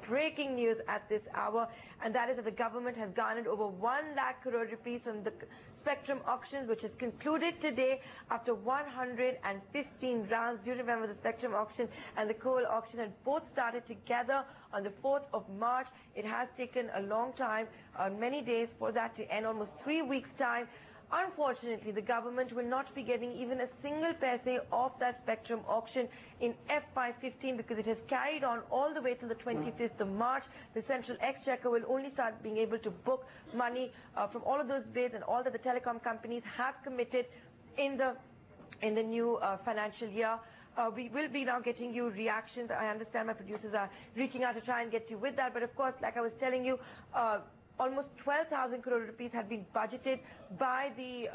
breaking news at this hour, and that is that the government has garnered over 1 lakh crore rupees from the spectrum auctions, which has concluded today after 115 rounds. Do you remember the spectrum auction and the coal auction had both started together on the 4th of March? It has taken a long time, many days for that to end, almost 3 weeks' time. Unfortunately, the government will not be getting even a single paise of that spectrum auction in FY15 because it has carried on all the way till the 25th of March. The Central Exchequer will only start being able to book money from all of those bids and all that the telecom companies have committed in the new financial year. We will be now getting you reactions. I understand my producers are reaching out to try and get you with that. But of course, like I was telling you, almost 12,000 crore rupees had been budgeted by the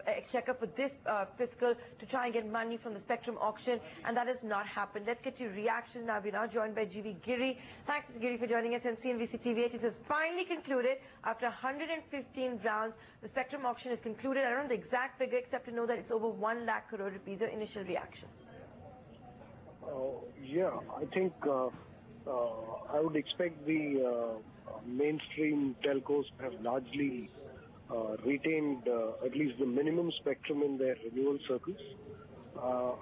Exchequer for this fiscal to try and get money from the spectrum auction, and that has not happened. Let's get your reactions now. We're now joined by GV Giri. Thanks, Mr. Giri, for joining us. And CNBCTV18 has finally concluded after 115 rounds. The spectrum auction is concluded. I don't know the exact figure except to know that it's over 1 lakh crore rupees. Your initial reactions? Yeah, I think I would expect the mainstream telcos have largely retained at least the minimum spectrum in their renewal circles.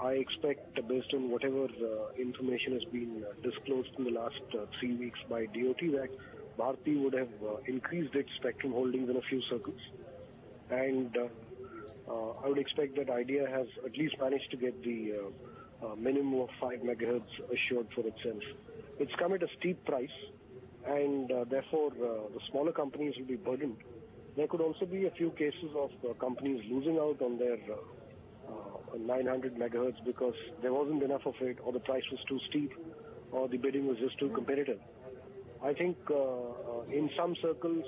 I expect, based on whatever information has been disclosed in the last 3 weeks by DOT, that Bharti would have increased its spectrum holdings in a few circles. And I would expect that Idea has at least managed to get the minimum of 5 megahertz assured for itself. It's come at a steep price, and therefore the smaller companies will be burdened. There could also be a few cases of companies losing out on their 900 megahertz because there wasn't enough of it, or the price was too steep, or the bidding was just too competitive. I think in some circles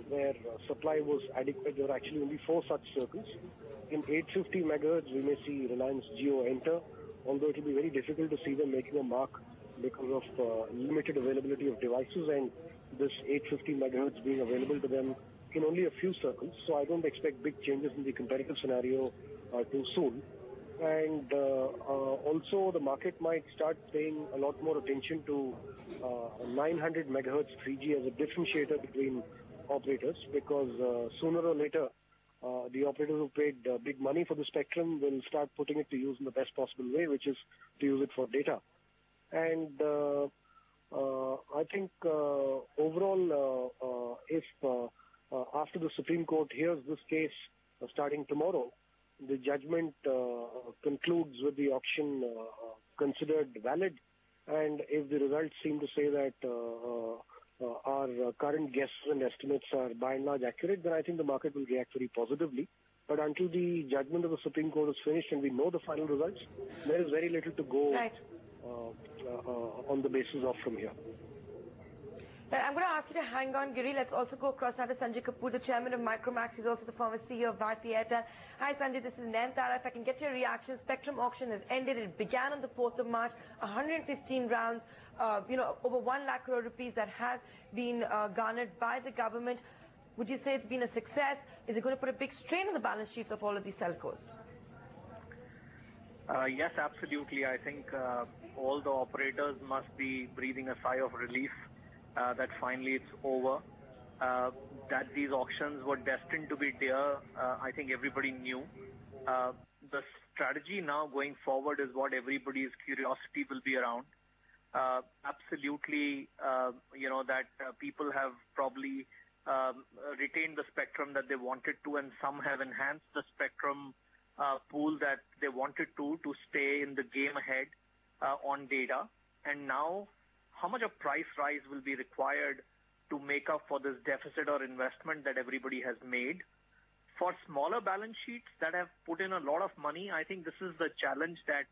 where supply was adequate, there are actually only 4 such circles. In 850 megahertz, we may see Reliance Jio enter, although it will be very difficult to see them making a mark because of limited availability of devices and this 850 megahertz being available to them in only a few circles. So I don't expect big changes in the competitive scenario too soon. And also the market might start paying a lot more attention to 900 megahertz 3G as a differentiator between operators, because sooner or later the operators who paid big money for the spectrum will start putting it to use in the best possible way, which is to use it for data. And I think overall, if after the Supreme Court hears this case starting tomorrow, the judgment concludes with the auction considered valid, and if the results seem to say that our current guesses and estimates are by and large accurate, then I think the market will react very positively. But until the judgment of the Supreme Court is finished and we know the final results, there is very little to go on the basis of from here. I'm going to ask you to hang on, Giri. Let's also go across now to Sanjay Kapoor, the chairman of MicroMax. He's also the former CEO of Bharti Airtel. Hi, Sanjay. This is Nantara. If I can get your reaction, spectrum auction has ended. It began on the 4th of March. 115 rounds, over 1 lakh crore rupees that has been garnered by the government. Would you say it's been a success? Is it going to put a big strain on the balance sheets of all of these telcos? Yes, absolutely. I think all the operators must be breathing a sigh of relief that finally it's over. That these auctions were destined to be dear, I think everybody knew. The strategy now going forward is what everybody's curiosity will be around. Absolutely, that people have probably retained the spectrum that they wanted to, and some have enhanced the spectrum pool that they wanted to stay in the game ahead on data. And now, how much of price rise will be required to make up for this deficit or investment that everybody has made? For smaller balance sheets that have put in a lot of money, I think this is the challenge that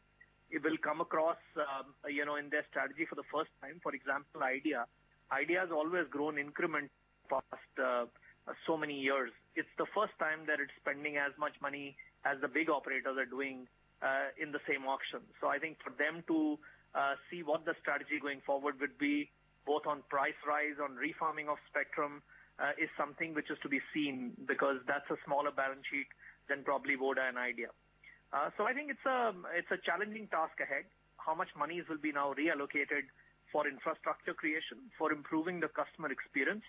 it will come across, in their strategy for the first time. For example, Idea has always grown increment past so many years. It's the first time that it's spending as much money as the big operators are doing in the same auction. So I think for them to see what the strategy going forward would be, both on price rise, on refarming of spectrum, is something which is to be seen, because that's a smaller balance sheet than probably Voda and Idea. So I think it's a challenging task ahead. How much monies will be now reallocated for infrastructure creation, for improving the customer experience,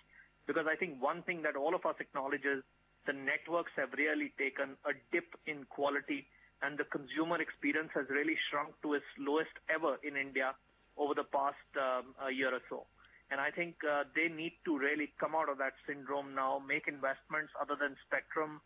because I think one thing that all of us acknowledge is the networks have really taken a dip in quality, and the consumer experience has really shrunk to its lowest ever in India over the past year or so. And I think they need to really come out of that syndrome now, make investments other than spectrum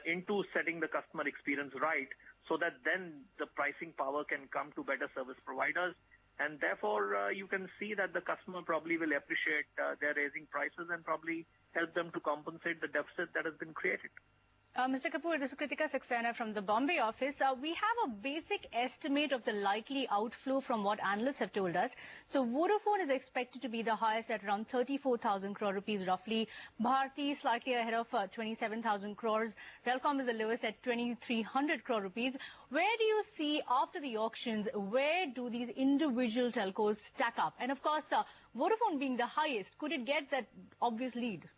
into setting the customer experience right, so that then the pricing power can come to better service providers. And therefore, you can see that the customer probably will appreciate their raising prices and probably help them to compensate the deficit that has been created. Mr. Kapoor, this is Kritika Saxena from the Bombay office. We have a basic estimate of the likely outflow from what analysts have told us. So Vodafone is expected to be the highest at around 34,000 crore rupees roughly. Bharti slightly ahead of 27,000 crores. Telkom is the lowest at 2,300 crore rupees. Where do you see after the auctions, where do these individual telcos stack up? And of course, Vodafone being the highest, could it get that obvious lead?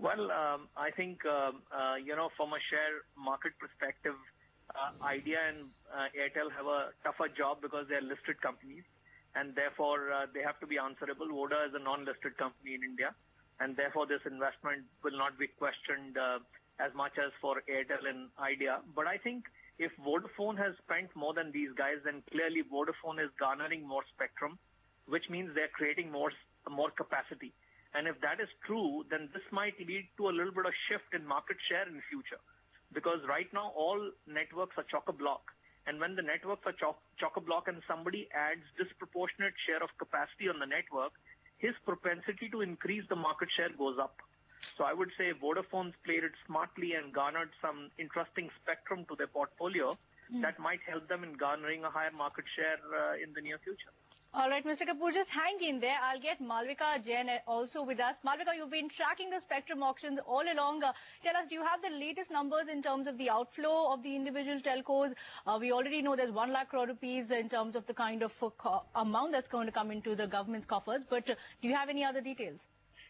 Well, I think, from a share market perspective, Idea and Airtel have a tougher job because they're listed companies, and therefore they have to be answerable. Voda is a non-listed company in India, and therefore this investment will not be questioned as much as for Airtel and Idea. But I think if Vodafone has spent more than these guys, then clearly Vodafone is garnering more spectrum, which means they're creating more capacity. And if that is true, then this might lead to a little bit of shift in market share in the future. Because right now, all networks are chock-a-block. And when the networks are chock-a-block and somebody adds disproportionate share of capacity on the network, his propensity to increase the market share goes up. So I would say Vodafone's played it smartly and garnered some interesting spectrum to their portfolio that might help them in garnering a higher market share in the near future. All right, Mr. Kapoor, just hang in there. I'll get Malvika Jain also with us. Malvika, you've been tracking the spectrum auctions all along. Tell us, do you have the latest numbers in terms of the outflow of the individual telcos? We already know there's 1 lakh crore rupees in terms of the kind of amount that's going to come into the government's coffers. But do you have any other details?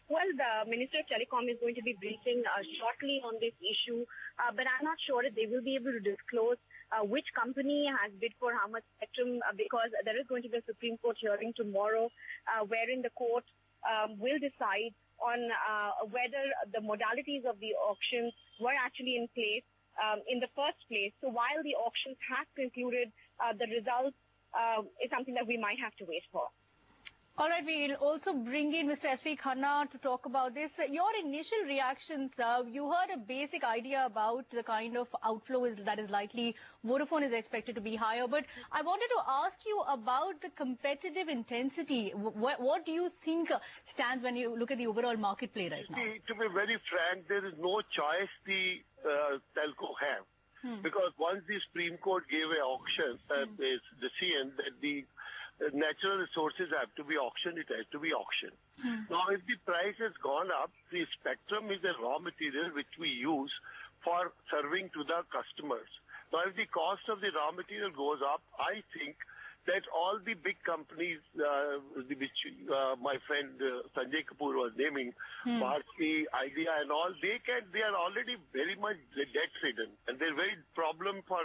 Well, the Minister of Telecom is going to be briefing shortly on this issue, but I'm not sure if they will be able to disclose which company has bid for how much spectrum, because there is going to be a Supreme Court hearing tomorrow wherein the court will decide on whether the modalities of the auctions were actually in place in the first place. So while the auctions have concluded, the results is something that we might have to wait for. All right, we'll also bring in Mr. S.V. Khanna to talk about this. Your initial reactions, you heard a basic idea about the kind of outflow that is likely. Vodafone is expected to be higher. But I wanted to ask you about the competitive intensity. What do you think stands when you look at the overall market play right now? See, to be very frank, there is no choice the telco have. Because once the Supreme Court gave an auction, the CN, that the natural resources have to be auctioned, it has to be auctioned. Now, if the price has gone up, the spectrum is a raw material which we use for serving to the customers. Now, if the cost of the raw material goes up, I think that all the big companies, which my friend Sanjay Kapoor was naming, Bharti, Idea and all, they are already very much debt-ridden, and they're very problem for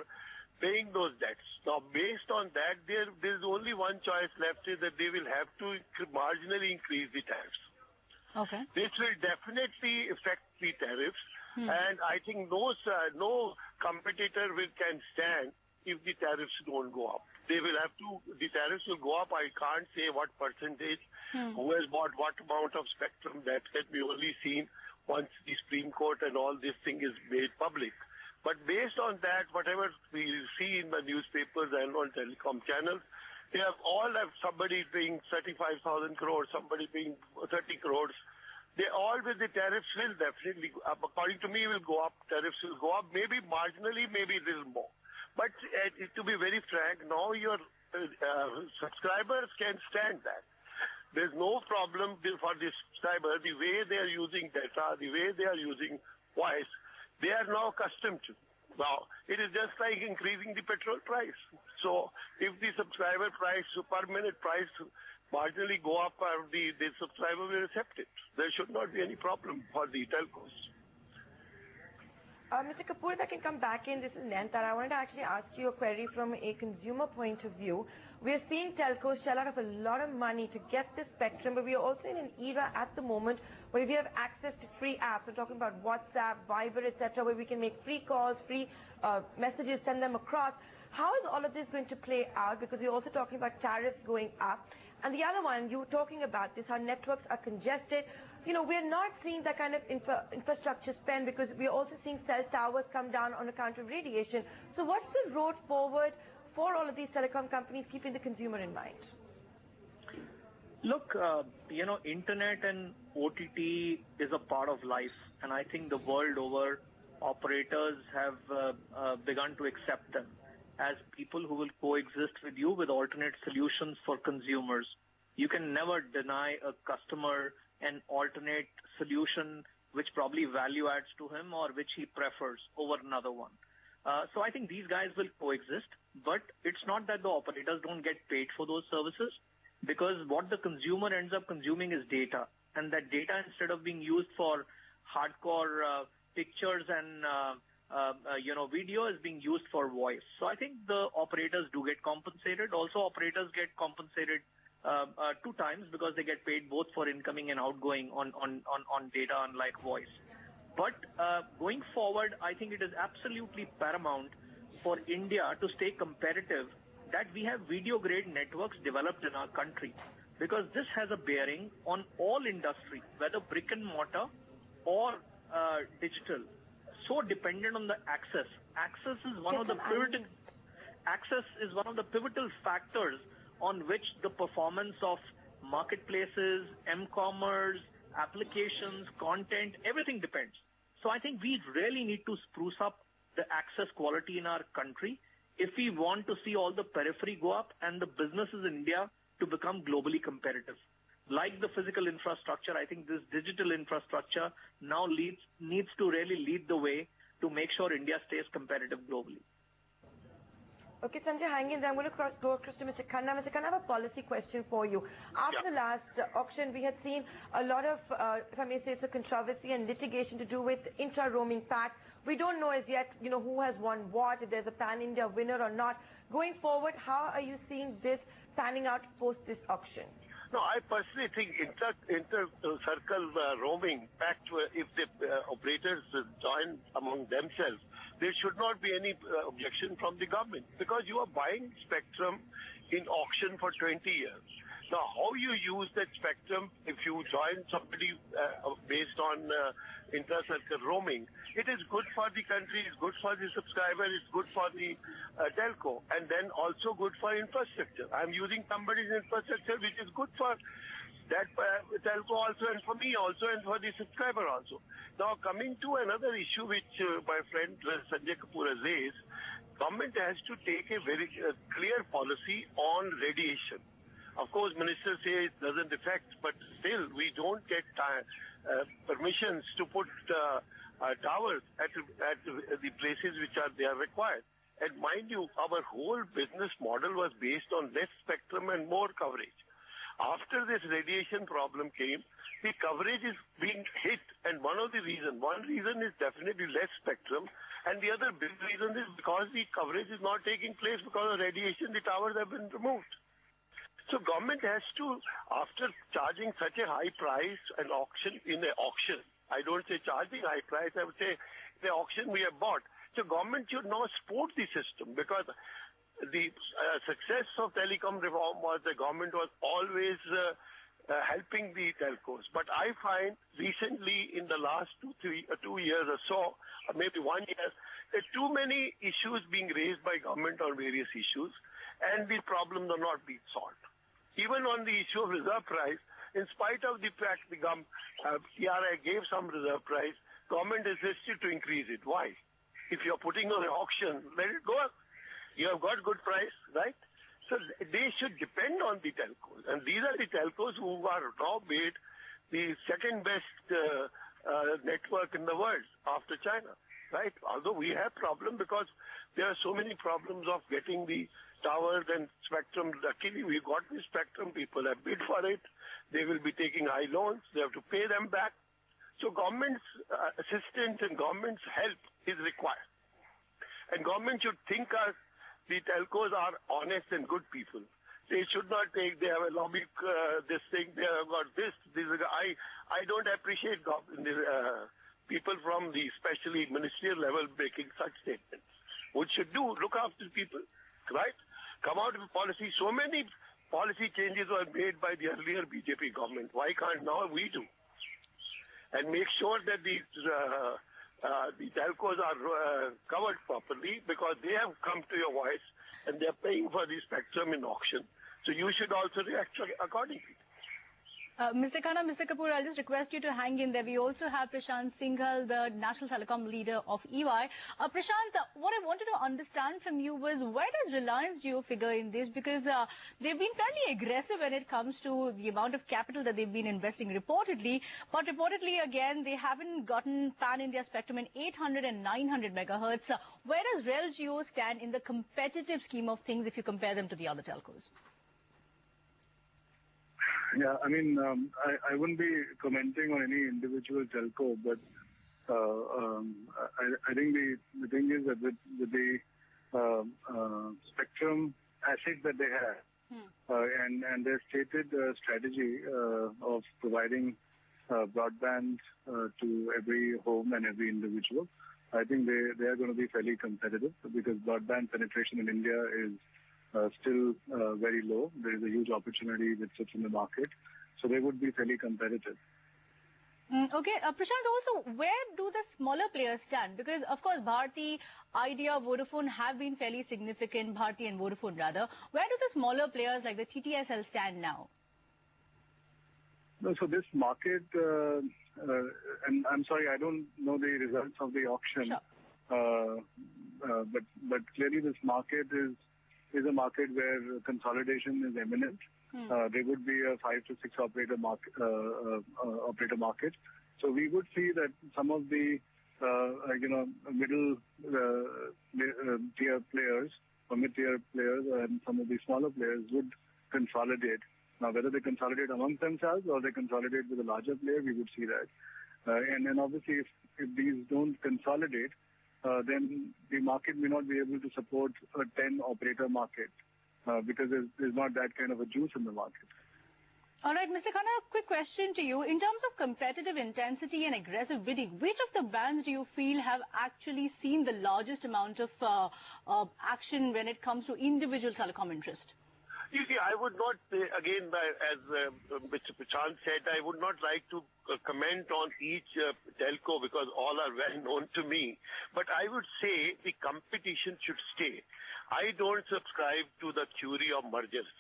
paying those debts. Now, based on that, there's only one choice left, is that they will have to marginally increase the tariffs. Okay. This will definitely affect the tariffs, and I think no competitor can stand if the tariffs don't go up. The tariffs will go up. I can't say what percentage, who has bought what amount of spectrum. That can be only seen once the Supreme Court and all this thing is made public. But based on that, whatever we see in the newspapers and on telecom channels, they all have somebody paying 35,000 crores, somebody paying 30 crores. They all, with the tariffs, will definitely, according to me, will go up. Tariffs will go up, maybe marginally, maybe a little more. But to be very frank, now your subscribers can stand that. There's no problem for the subscriber. The way they are using data, the way they are using voice, they are now accustomed to. Now, it is just like increasing the petrol price. So, if the subscriber price, per minute price, marginally go up, the subscriber will accept it. There should not be any problem for the telcos. Mr. Kapoor, if I can come back in, this is Nent, and I wanted to actually ask you a query from a consumer point of view. We're seeing telcos shell out of a lot of money to get this spectrum, but we are also in an era at the moment where we have access to free apps. We're talking about WhatsApp, Viber, etc., where we can make free calls, free messages, send them across. How is all of this going to play out? Because we're also talking about tariffs going up. And the other one, you were talking about this, how networks are congested. You know, we're not seeing that kind of infrastructure spend because we're also seeing cell towers come down on account of radiation. So what's the road forward for all of these telecom companies, keeping the consumer in mind? Look, internet and OTT is a part of life, and I think the world over, operators have begun to accept them as people who will coexist with you with alternate solutions for consumers. You can never deny a customer an alternate solution which probably value adds to him or which he prefers over another one. So I think these guys will coexist, but it's not that the operators don't get paid for those services, because what the consumer ends up consuming is data, and that data, instead of being used for hardcore pictures and video, is being used for voice. So I think the operators do get compensated. Also, operators get compensated two times because they get paid both for incoming and outgoing on data, unlike voice. But going forward, I think it is absolutely paramount for India to stay competitive that we have video-grade networks developed in our country, because this has a bearing on all industry, whether brick and mortar or digital. So dependent on the access. Access is one of the pivotal factors on which the performance of marketplaces, m-commerce, applications, content, everything depends. So I think we really need to spruce up the access quality in our country if we want to see all the periphery go up and the businesses in India to become globally competitive. Like the physical infrastructure, I think this digital infrastructure now needs to really lead the way to make sure India stays competitive globally. Okay, Sanjay, hang in there. I'm going to go across to Mr. Khanna. Mr. Khanna, I have a policy question for you. After the last auction, we had seen a lot of, if I may say so, controversy and litigation to do with intra-roaming packs. We don't know as yet, who has won what, if there's a pan-India winner or not. Going forward, how are you seeing this panning out post this auction? No, I personally think inter-circle roaming pact, if the operators join among themselves, there should not be any objection from the government, because you are buying spectrum in auction for 20 years. Now, how you use that spectrum, if you join somebody based on inter-circle roaming, it is good for the country, it's good for the subscriber, it's good for the telco, and then also good for infrastructure. I'm using somebody's infrastructure which is good for that telco also, and for me also, and for the subscriber also. Now, coming to another issue which my friend Sanjay Kapoor has raised, government has to take a very clear policy on radiation. Of course, ministers say it doesn't affect, but still we don't get permissions to put towers at the places which they are required. And mind you, our whole business model was based on less spectrum and more coverage. After this radiation problem came, the coverage is being hit, and one reason is definitely less spectrum, and the other big reason is because the coverage is not taking place because of radiation, the towers have been removed. So government has to, after charging such a high price in an auction, I don't say charging high price, I would say the auction we have bought. So government should now support the system, because the success of telecom reform was the government was always helping the telcos. But I find recently in the last 2 years or so, or maybe 1 year, there are too many issues being raised by government on various issues, and the problems are not being solved. Even on the issue of reserve price, in spite of the fact the TRI gave some reserve price, government insisted to increase it. Why? If you're putting on an auction, let it go up. You have got good price, right? So they should depend on the telcos. And these are the telcos who are now made the second best network in the world after China, right? Although we have problem because there are so many problems of getting the towers and spectrum. Luckily, we got the spectrum. People have bid for it. They will be taking high loans. They have to pay them back. So government's assistance and government's help is required. And government should think the telcos are honest and good people. They should not take, they have a lobby, this thing, they have got this. I don't appreciate people from the especially ministerial level making such statements. What should do, look after people, right? Come out with policy. So many policy changes were made by the earlier BJP government. Why can't now we do? And make sure that the telcos are covered properly, because they have come to your voice and they are paying for the spectrum in auction. So you should also react accordingly. Mr. Khanna, Mr. Kapoor, I'll just request you to hang in there. We also have Prashant Singhal, the National Telecom leader of EY. Prashant, what I wanted to understand from you was, where does Reliance Jio figure in this? Because they've been fairly aggressive when it comes to the amount of capital that they've been investing reportedly. But reportedly, again, they haven't gotten pan-India spectrum in 800 and 900 megahertz. Where does Rel Jio stand in the competitive scheme of things if you compare them to the other telcos? Yeah, I mean, I wouldn't be commenting on any individual telco, but I think the thing is that with the spectrum assets that they have, and their stated strategy of providing broadband to every home and every individual, I think they are going to be fairly competitive, because broadband penetration in India is still very low. There is a huge opportunity that sits in the market. So they would be fairly competitive. Okay. Prashant, also, where do the smaller players stand? Because, of course, Bharti, Idea, Vodafone have been fairly significant, Bharti and Vodafone rather. Where do the smaller players like the TTSL stand now? No, so this market, and I'm sorry, I don't know the results of the auction, sure. But clearly this market is a market where consolidation is imminent. There would be a 5 to 6 operator market. So we would see that some of the middle tier players or mid-tier players and some of the smaller players would consolidate. Now, whether they consolidate among themselves or they consolidate with a larger player, we would see that. And then obviously, if these don't consolidate, then the market may not be able to support a 10-operator market because there's not that kind of a juice in the market. All right, Mr. Khanna, a quick question to you. In terms of competitive intensity and aggressive bidding, which of the bands do you feel have actually seen the largest amount of action when it comes to individual telecom interest? You see, I would not say, again, as Mr. Prashant said, I would not like to comment on each telco because all are well known to me. But I would say the competition should stay. I don't subscribe to the theory of mergers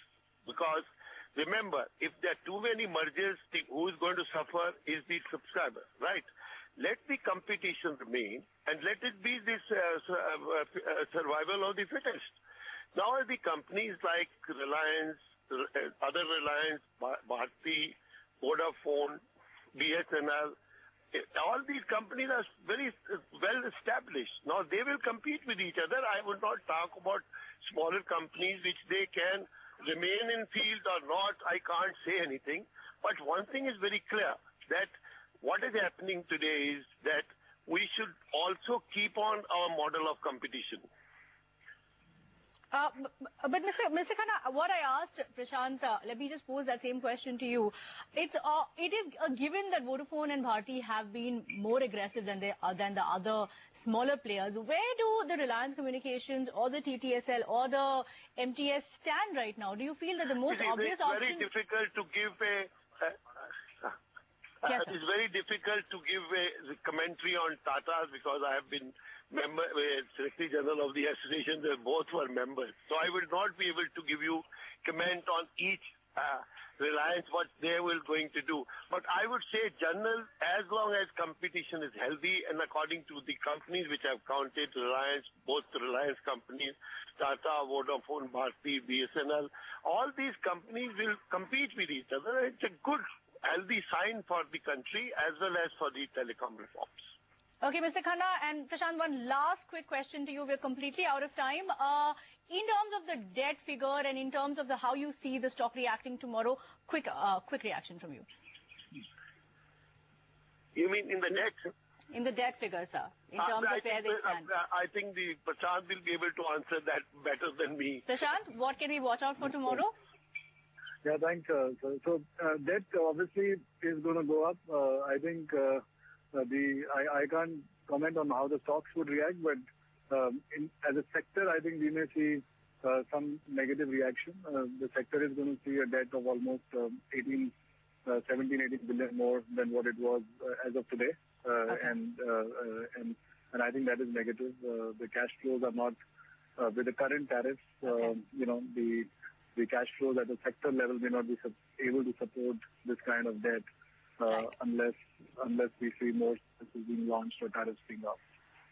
because, remember, if there are too many mergers, who is going to suffer is the subscriber, right? Let the competition remain and let it be this survival of the fittest. Now the companies like Reliance, other Reliance, Bharti, Vodafone, BSNL, all these companies are very well established. Now they will compete with each other. I would not talk about smaller companies which they can remain in field or not. I can't say anything. But one thing is very clear, that what is happening today is that we should also keep on our model of competition. But Mr. Khanna, what I asked Prashant, let me just pose that same question to you. It is a given that Vodafone and Bharti have been more aggressive than the other smaller players. Where do the Reliance Communications or the TTSL or the MTS stand right now? Do you feel that the most obvious option... It's very difficult to give it's very difficult to give a commentary on Tata because I have been Secretary General of the Association. They both were members. So I will not be able to give you comment on each Reliance, what they will going to do. But I would say general, as long as competition is healthy and according to the companies which have counted, Reliance, both the Reliance companies, Tata, Vodafone, Bharti, BSNL, all these companies will compete with each other. It's a good, healthy sign for the country as well as for the telecom reforms. Okay, Mr. Khanna and Prashant, one last quick question to you. We're completely out of time. In terms of the debt figure and in terms of how you see the stock reacting tomorrow, quick reaction from you. You mean in the debt? In the debt figure, sir, in terms of where they stand. I think the Prashant will be able to answer that better than me. Prashant, what can we watch out for tomorrow? Yeah, thanks. So debt obviously is going to go up. I think I can't comment on how the stocks would react, but as a sector, I think we may see some negative reaction. The sector is going to see a debt of almost 17, 18 billion more than what it was as of today. And I think that is negative. The cash flows are not, with the current tariffs, the cash flows at the sector level may not be able to support this kind of debt unless we see more services being launched or tariffs being up.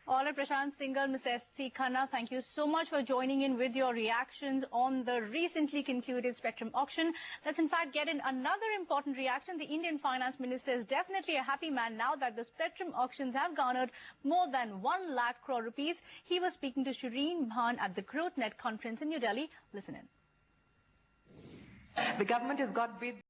All right, Prashant Singhal, Mr. S.C. Khanna, thank you so much for joining in with your reactions on the recently concluded spectrum auction. Let's in fact get in another important reaction. The Indian Finance Minister is definitely a happy man now that the spectrum auctions have garnered more than 1 lakh crore rupees. He was speaking to Shireen Bhan at the GrowthNet conference in New Delhi. Listen in. The government has got bids